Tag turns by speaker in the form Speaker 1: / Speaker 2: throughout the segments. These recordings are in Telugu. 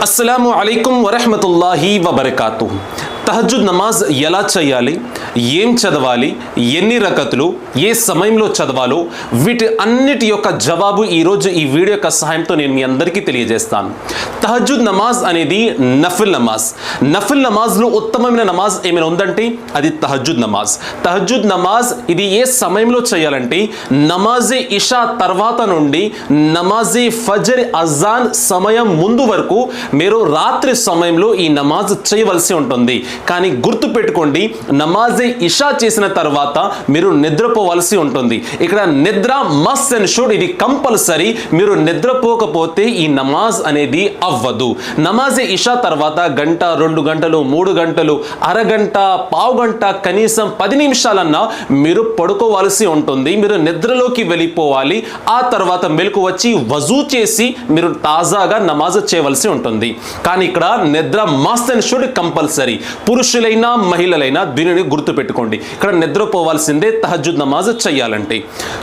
Speaker 1: అస్సలాము అలైకుం వరహ్మతుల్లాహి వబరకాతుహు. తహజ్జుద్ నమాజ్ ఎలా చేయాలి, ఏం చదవాలి, ఎన్ని రకతులు, ఏ సమయంలో చదవాలో వీటి అన్నిటి యొక్క జవాబు ఈరోజు ఈ వీడియో యొక్క సహాయంతో నేను మీ అందరికీ తెలియజేస్తాను. తహజ్జుద్ నమాజ్ అనేది నఫిల్ నమాజ్. నఫిల్ నమాజ్లో ఉత్తమమైన నమాజ్ ఏమైనా ఉందంటే అది తహజ్జుద్ నమాజ్. తహజ్జుద్ నమాజ్ ఇది ఏ సమయంలో చేయాలంటే నమాజే ఇషా తర్వాత నుండి నమాజే ఫజర్ అజాన్ సమయం ముందు వరకు మీరు రాత్రి సమయంలో ఈ నమాజ్ చేయవలసి ఉంటుంది. కానీ గుర్తు పెట్టుకోండి, నమాజే ఇషా చేసిన తర్వాత మీరు నిద్రపోవాల్సి ఉంటుంది. ఇక్కడ నిద్ర మస్ట్ అండ్ షుడ్, ఇది కంపల్సరీ. మీరు నిద్రపోకపోతే ఈ నమాజ్ అనేది అవ్వదు. నమాజే ఇషా తర్వాత గంట, 2 గంటలు, 3 గంటలు, అరగంట, పావు గంట, కనీసం 10 నిమిషాలన్నా మీరు పడుకోవాల్సి ఉంటుంది. మీరు నిద్రలోకి వెళ్ళిపోవాలి. ఆ తర్వాత మెలకు వచ్చి వజూ చేసి మీరు తాజాగా నమాజ్ చేయవలసి ఉంటుంది. కానీ ఇక్కడ నిద్ర మస్ట్ అండ్ షుడ్ కంపల్సరీ. పురుషులైనా మహిళలైనా దీనిని గుర్తు పెట్టుకోండి. ఇక్కడ నిద్రపోవాల్సిందే తహజ్జుద్ నమాజ్ చేయాలంటే.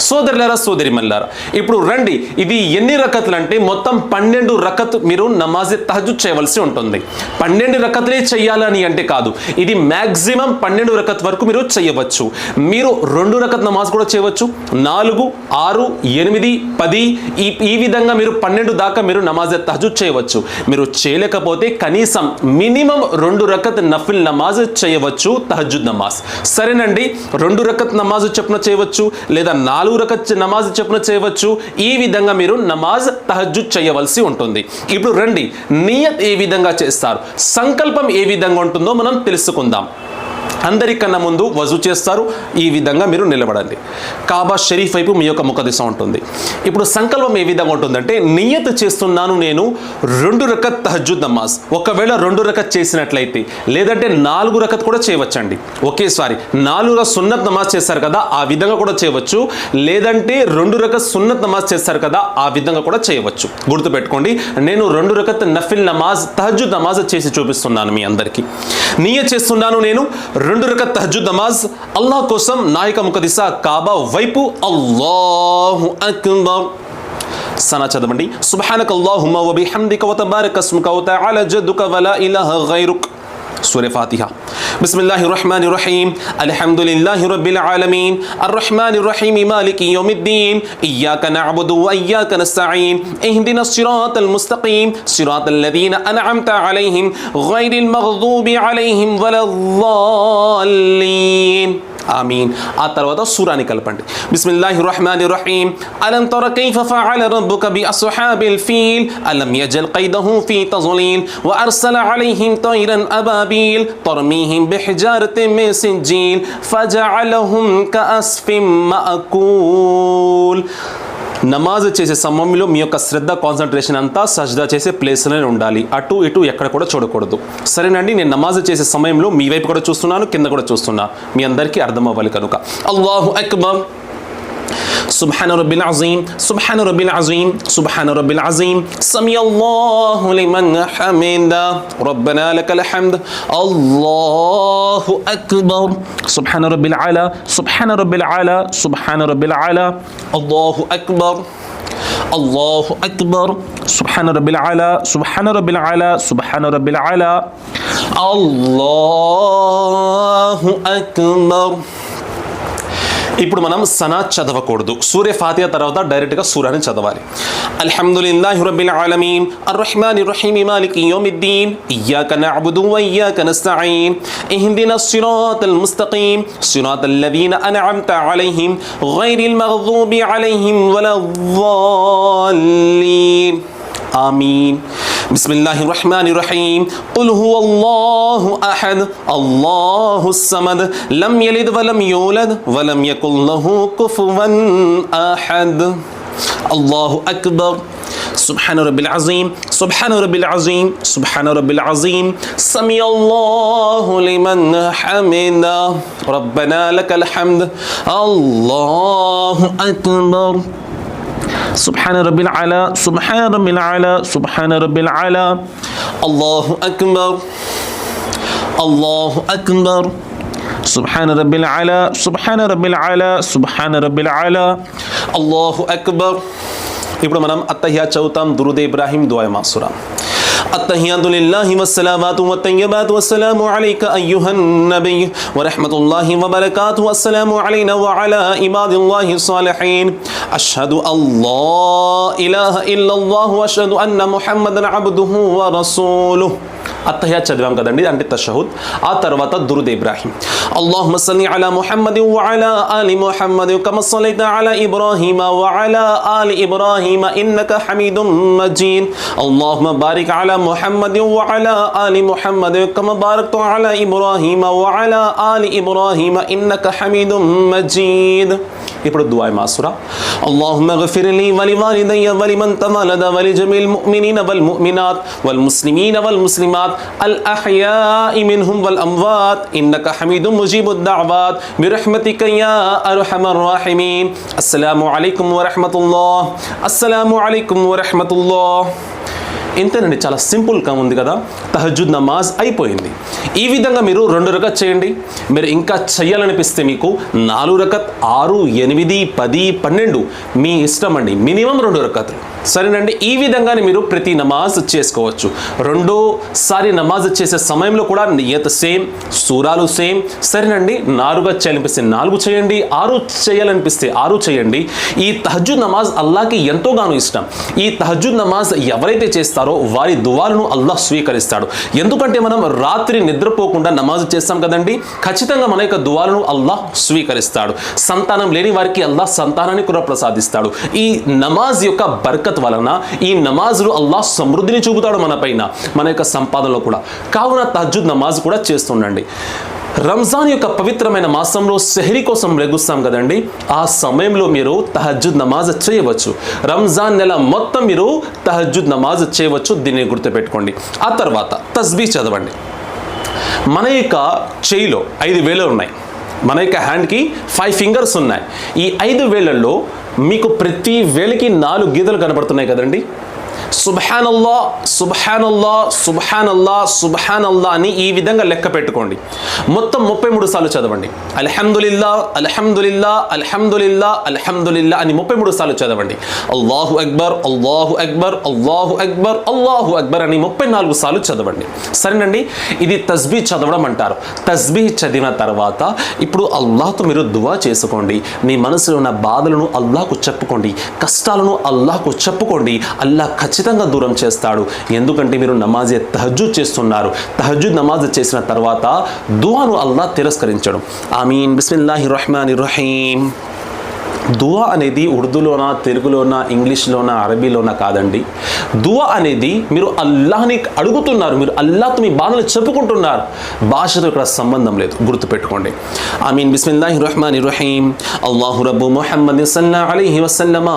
Speaker 1: సోదరులారా, సోదరిమల్లారా, ఇప్పుడు రండి, ఇది ఎన్ని రకతులు అంటే మొత్తం 12 రకత్ మీరు నమాజ్ తహజ్జుద్ చేయవలసి ఉంటుంది. 12 రకతులే చేయాలని అంటే కాదు, ఇది మ్యాక్సిమం 12 రకత్ వరకు మీరు చేయవచ్చు. మీరు 2 రకత్ నమాజ్ కూడా చేయవచ్చు. 4, 6, 8, 10 ఈ విధంగా మీరు 12 దాకా మీరు నమాజ్ తహజ్జుద్ చేయవచ్చు. మీరు చేయలేకపోతే కనీసం మినిమం 2 రకత్ నఫిల్ నమాజ్ చేయవచ్చు తహజ్జుద్ నమాజ్. సరేనండి, 2 రకత్ నమాజ్ చెప్పున చేయవచ్చు, లేదా 4 రకత్ నమాజ్ చెప్పున చేయవచ్చు. ఈ విధంగా మీరు నమాజ్ తహజ్జుద్ చేయవలసి ఉంటుంది. ఇప్పుడు రండి, నియత్ ఏ విధంగా చేస్తారు, సంకల్పం ఏ విధంగా ఉంటుందో మనం తెలుసుకుందాం. అందరికన్నా ముందు వజూ చేస్తారు. ఈ విధంగా మీరు నిలబడండి. కాబా షరీఫ్ వైపు మీ యొక్క ముఖదిశ ఉంటుంది. ఇప్పుడు సంకల్పం ఏ విధంగా ఉంటుందంటే, నియత్ చేస్తున్నాను నేను 2 రకత్ తహజ్జుద్ నమాజ్. ఒకవేళ 2 రకత్ చేసినట్లయితే, లేదంటే 4 రకత్ కూడా చేయవచ్చండి. ఒకేసారి 4 సున్నత్ నమాజ్ చేస్తారు కదా, ఆ విధంగా కూడా చేయవచ్చు. లేదంటే 2 రకత్ సున్నత్ నమాజ్ చేస్తారు కదా, ఆ విధంగా కూడా చేయవచ్చు. గుర్తుపెట్టుకోండి, నేను 2 రకత్ నఫిల్ నమాజ్ తహజ్జుద్ నమాజ్ చేసి చూపిస్తున్నాను మీ అందరికీ. నియత్ చేస్తున్నాను నేను 2 రకత్ తహజ్జుద్ నమాజ్ అల్లాహ్ కోసం. నాయక ముఖదిశ కాబా వైపు. అల్లాహు అక్బర్. సనా చదవండి. సుబ్హానకల్లాహుమ్మ వ బిహమ్దిక వ తబారక ఇస్ముక వ తఆలా జద్దుక వ లా ఇలాహ గైరుక్. సూరా ఫాతిహా. బిస్మిల్లాహిర్ రహ్మానిర్ రహీం. అల్హమ్దులిల్లాహి రబ్బిల్ ఆలమీన్. అర్రహ్మానిర్ రహీం. మాలికి యౌమిద్దీన్. ఇయ్యాక నఅబుదు వ ఇయ్యాక నస్తഈన్. ఇహ్దినస్ సిరాతల్ ముస్తఖీం. సిరాతల్ లదీన అన్అమ్త అలైహిం గైరిల్ మగ్దూబి అలైహిం వలద్దాల్లీన్. ఆమీన్. ఆ తర్వాత సూరాని కలపండి. బిస్మిల్లాహిర్ రహ్మానిర్ రహీం. అలం తర కైఫ ఫఅల రబ్బుక బి అస్హాబిల్ ఫీల్ అలం యజల్ కైదహు ఫీ తజ్లీల్ వ అర్సల అలైహిం తైరన్ అబాబీల్ తర్మీహిం బిహిజారతిన్ మిన్ సిజ్జీల్ ఫజఅలహుం కఅస్ఫిన్ మఅకూల్. నమాజ్ చేసే సమయంలో మీ యొక్క శ్రద్ధ, కాన్సన్ట్రేషన్ అంతా సజ్దా చేసే ప్లేస్లోనే ఉండాలి. అటు ఇటు ఎక్కడ కూడా చూడకూడదు. సరేనండి, నేను నమాజ్ చేసే సమయంలో మీ వైపు కూడా చూస్తున్నాను, కింద కూడా చూస్తున్నా. మీ అందరికీ అర్థం అవ్వాలి కనుక. అల్లాహు అక్బర్. سبحان ربي العظيم سبحان ربي العظيم سبحان ربي العظيم سمع الله لمن حمده ربنا لك الحمد الله أكبر سبحان ربي العلا سبحان ربي العلا سبحان ربي العلا الله أكبر الله أكبر سبحان ربي العلا سبحان ربي العلا سبحان ربي العلا الله أكبر. ఇప్పుడు మనం సనా చదవకూడదు. సూరా ఫాతిహా తర్వాత డైరెక్ట్గా సూరాని చదవాలి. అల్హమ్దులిల్లాహి రబ్బిల్ ఆలమీన్ అర్రహ్మానిర్ రహీం మాలికి యౌమిద్దీన్ ఇయ్యాక నఅబుదు వ ఇయ్యాక నస్తഈన్ ఇహ్దినస్ సిరాతల్ ముస్తఖీం సిరాతల్ లదీన అన్అమ్త అలైహిం గైరిల్ మగ్దూబి అలైహిం వలద్దాల్లీన్. ఆమీన్. బిస్మిల్లాహిర్ రహ్మానిర్ రహీం. ఖుల్ హువల్లాహు అహద్ అల్లాహుస్ సమద్ లం యలిద్ వలం యూలద్ వలం యకుల్ లహు కుఫువన్ అహద్. అల్లాహు అక్బర్. سبحان ربي العظيم سبحان ربي العظيم سبحان ربي العظيم سمع الله لمن حمده ربنا لك الحمد الله أكبر. سبحان ربي العلا سبحان ربي العلا سبحان ربي العلا الله أكبر الله أكبر. سبحان ربي العلا سبحان ربي العلا سبحان ربي العلا الله أكبر. ఇప్పుడు మనం అత్తహియా చదువుతాం. దురూద్ ఇబ్రాహీం దుఆ మాసూరా. التحيات لله والصلوات والطيبات والسلام عليك أيها النبي ورحمة الله وبركاته والسلام علينا وعلى عباد الله الصالحين أشهد أن لا إله إلا الله وأشهد أن محمدا عبده ورسوله. అత్తహియాత్ చదివాం కదండి, అంటే తషహుద్. ఆ తర్వాత దురూద్ ఇబ్రాహీం. అల్లాహుమ్మ సల్లి అలా ముహమ్మద్ వఅలా ఆలి ముహమ్మద్ కమా సల్లైత అలా ఇబ్రాహీమ వఅలా ఆలి ఇబ్రాహీమ ఇన్నక హమీదుం మజీద్. అల్లాహుమ్మ బారిక్ అలా ముహమ్మద్ వఅలా ఆలి ముహమ్మద్ కమా బారక్త అలా ఇబ్రాహీమ వఅలా ఆలి ఇబ్రాహీమ ఇన్నక హమీదుం మజీద్. ఇప్పుడు దుఆ మాసురా. అల్లాహుమ్మ గఫిర్ లీ వలివాలిదయ్య వలిమన్ తవలద వలిజమీల్ ముమినీన వల్ ముమినాత్ వల్ ముస్లిమీన వల్ ముస్లిమాత్ الأحياء منهم والأموات إنك حميد مجيب الدعوات برحمتك يا أرحم الراحمين. السلام عليكم ورحمة الله. السلام عليكم ورحمة الله. ఇంతేనండి, చాలా సింపుల్గా ఉంది కదా. తహజ్జుద్ నమాజ్ అయిపోయింది. ఈ విధంగా మీరు 2 రకత్ చేయండి. మీరు ఇంకా చేయాలనిపిస్తే మీకు 4 రకత్, 6, 8, 10, 12 మీ ఇష్టం అండి. మినిమం 2 రకతులు, సరేనండి. ఈ విధంగానే మీరు ప్రతి నమాజ్ చేసుకోవచ్చు. రెండోసారి నమాజ్ చేసే సమయంలో కూడా నియత్ సేమ్, సూరాలు సేమ్, సరేనండి. 4గా చేయాలనిపిస్తే 4 చేయండి, 6 చేయాలనిపిస్తే 6 చేయండి. ఈ తహజ్జుద్ నమాజ్ అల్లాహకి ఎంతోగానో ఇష్టం. ఈ తహజ్జుద్ నమాజ్ ఎవరైతే చేస్తారో వారి దువాలను అల్లాహ్ స్వీకరిస్తాడు. ఎందుకంటే మనం రాత్రి నిద్రపోకుండా నమాజ్ చేస్తాం కదండి, ఖచ్చితంగా మన యొక్క దువాలను అల్లాహ్ స్వీకరిస్తాడు. సంతానం లేని వారికి అల్లాహ్ సంతానాన్ని కూడా ప్రసాదిస్తాడు. ఈ నమాజ్ యొక్క బర్కత్ వలన ఈ నమాజ్లు అల్లాహ్ సమృద్ధిని చూపుతాడు మన పైన, మన యొక్క సంపాదనలో కూడా. కావున తహజ్జుద్ నమాజ్ కూడా చేస్తుండండి. రంజాన్ యొక్క పవిత్రమైన మాసంలో సెహరీ కోసం లెగుస్తాం కదండి, ఆ సమయంలో మీరు తహజ్జుద్ నమాజ్ చేయవచ్చు. రంజాన్ నెల మొత్తం మీరు తహజ్జుద్ నమాజ్ చేయవచ్చు, దీన్ని గుర్తుపెట్టుకోండి. ఆ తర్వాత తస్బీహ్ చదవండి. మన యొక్క చేయిలో 5 వేలు ఉన్నాయి, మన యొక్క హ్యాండ్కి 5 ఫింగర్స్ ఉన్నాయి. ఈ 5 వేలల్లో మీకు ప్రతి వేలికి 4 గీతలు కనబడుతున్నాయి కదండి. సుబ్హానల్లా సుబ్హానల్లా సుబ్హానల్లా సుబ్హానల్లా అని ఈ విధంగా లెక్క పెట్టుకోండి. మొత్తం 33 సార్లు చదవండి. అల్హమ్దులిల్లా అల్హమ్దులిల్లా అల్హమ్దులిల్లా అల్హమ్దులిల్లా అని 33 సార్లు చదవండి. అల్లాహు అక్బర్ అల్లాహు అక్బర్ అల్లాహు అక్బర్ అల్లాహు అక్బర్ అని 34 సార్లు చదవండి. సరేనండి, ఇది తస్బీహ్ చదవడం అంటారు. తస్బీహ్ చదివిన తర్వాత ఇప్పుడు అల్లాహ్తో మీరు దువా చేసుకోండి. మీ మనసులో ఉన్న బాధలను అల్లాహ్కు చెప్పుకోండి, కష్టాలను అల్లాహ్కు చెప్పుకోండి. అల్లాహ్ ఖచ్చితంగా దూరం చేస్తాడు. ఎందుకంటే మీరు నమాజే తహజ్జుద్ చేస్తున్నారు. తహజ్జుద్ నమాజ్ చేసిన తర్వాత దువాను అల్లాహ్ తిరస్కరించడం. ఆమీన్. బిస్మిల్లాహిర్ రహ్మానిర్ రహీం. దువా అనేది ఉర్దూలోనా, తెలుగులోనా, ఇంగ్లీష్లోనా, అరబీలోనా కాదండి. దువా అనేది మీరు అల్లాహ్ని అడుగుతున్నారు, మీరు అల్లాహ్తో మీ బాధలు చెప్పుకుంటున్నారు. భాషతో ఇక్కడ సంబంధం లేదు, గుర్తుపెట్టుకోండి. ఆమీన్. బిస్మిల్లాహిర్ రహ్మానిర్ రహీం. అల్లాహు రబ్బు ముహమ్మద్ సల్లల్లాహు అలైహి వసల్లమ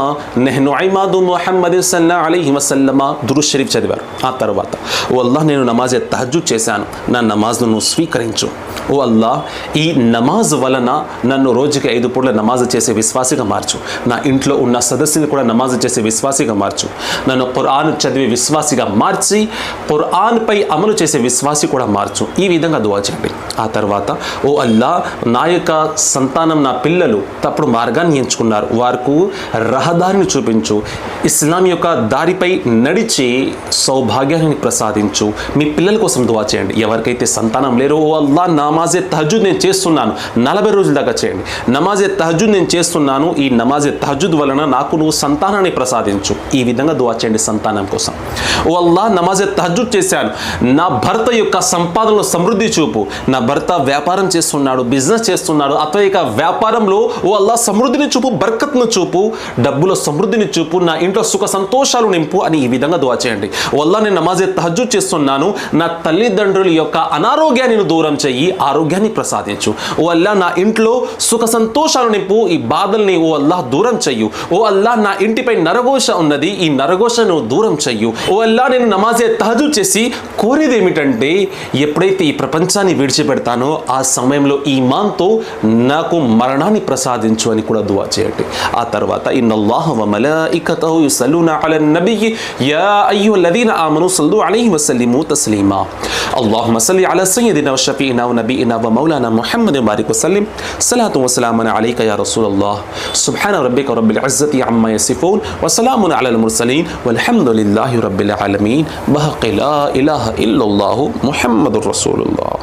Speaker 1: నహ్ను ఇమాదు ముహమ్మద్ సల్లల్లాహు అలైహి వసల్లమ దురూద్ షరీఫ్ చదివారు. ఆ తర్వాత ఓ అల్లాహ్, నేను నమాజే తహజ్జుద్ చేశాను, నా నమాజ్ను నువ్వు స్వీకరించు. ఓ అల్లాహ్, ఈ నమాజ్ వలన నన్ను రోజుకి 5 పూట్ల నమాజ్ చేసే విశ్వాసిగా మార్చు. నా ఇంట్లో ఉన్న సదస్సుని కూడా నమాజ్ చేసే విశ్వాసిగా మార్చు. నన్ను ఖురాన్ చదివే విశ్వాసిగా మార్చి ఖురాన్ పై అమలు చేసే విశ్వాసి కూడా మార్చు. ఈ విధంగా దువా చేయండి. ఆ తర్వాత ఓ అల్లాహ్, నా యొక్క సంతానం, నా పిల్లలు తప్పుడు మార్గాన్ని ఎంచుకున్నారు, వారికి రహదారిని చూపించు. ఇస్లాం యొక్క దారిపై నడిచి సౌభాగ్యాన్ని ప్రసాదించు. మీ పిల్లల కోసం దువా చేయండి. ఎవరికైతే సంతానం లేరో, ఓ అల్లాహ్, నమాజే తహజ్జుద్ నేను చేస్తున్నాను, 40 రోజుల దాకా చేయండి. నమాజే తహజ్జుద్ నేను చేస్తున్నాను, ఈ నమాజే తహజ్జుద్ వలన నాకు నువ్వు సంతానాన్ని ప్రసాదించు. ఈ విధంగా దువా చేయండి సంతానం కోసం. ఓ అల్లాహ్, నమాజే తహజ్జుద్ చేశాను, నా భర్త యొక్క సంపాదనలో సమృద్ధి చూపు. నా భర్త వ్యాపారం చేస్తున్నాడు, బిజినెస్ చేస్తున్నాడు, అతని యొక్క వ్యాపారంలో ఓ అల్లాహ్ సమృద్ధిని చూపు, బర్కత్ను చూపు, డబ్బుల సమృద్ధిని చూపు, నా ఇంట్లో సుఖ సంతోషాలు నింపు అని ఈ విధంగా దువా చేయండి. ఓ అల్లాహ్, నేను నమాజే తహజ్జుద్ చేస్తున్నాను, నా తల్లిదండ్రుల యొక్క అనారోగ్యాన్ని దూరం చెయ్యి, ఆరోగ్యాన్ని ప్రసాదించు. ఓ అల్లాహ్, నా ఇంట్లో సుఖ సంతోషాలు నింపు, ఈ బాధల్ని ఓ అల్లాహ్ దూరం చెయ్యు. ఓ అల్లాహ్, నా ఇంటిపై నరఘోష ఉన్నది, ఈ నరఘోషను దూరం చెయ్యు. ఓ అల్లాహ్, నేను నమాజే తహజ్జుద్ చేసి కోరేది ఏమిటంటే, ఎప్పుడైతే ఈ ప్రపంచాన్ని విడిచిపెడతానో ఆ సమయంలో ఈమాన్తో నాకు మరణాన్ని ప్రసాదించు అని కూడా దువా చేయండి. ఆ తర్వాత ఇన్నల్లాహ వ మలాయికతహు యుసల్లూన అలన్ నబియ్యి యా అయ్యుహల్లదీన ఆమనూ సల్లు అలైహి వసల్లిము తస్లీమా. అల్లాహుమ్మ సల్లి అలా సయ్యిదినా వ షఫీఇనా వ నబియినా వ మౌలానా ముహమ్మద్ బారిక్ వసల్లిం. సలాతు వ సలామున అలైక యా రసూలల్లాహ్. సుబ్హాన రబ్బిక రబ్బిల్ ఇజ్జతి అమ్మా యసిఫూన్ వ సలామున్ అలల్ ముర్సలీన్ వల్హమ్దులిల్లాహి రబ్బిల్ ఆలమీన్ వహ లా ఇలాహ ఇల్లల్లాహు ముహమ్మదుర్ రసూలుల్లాహ్.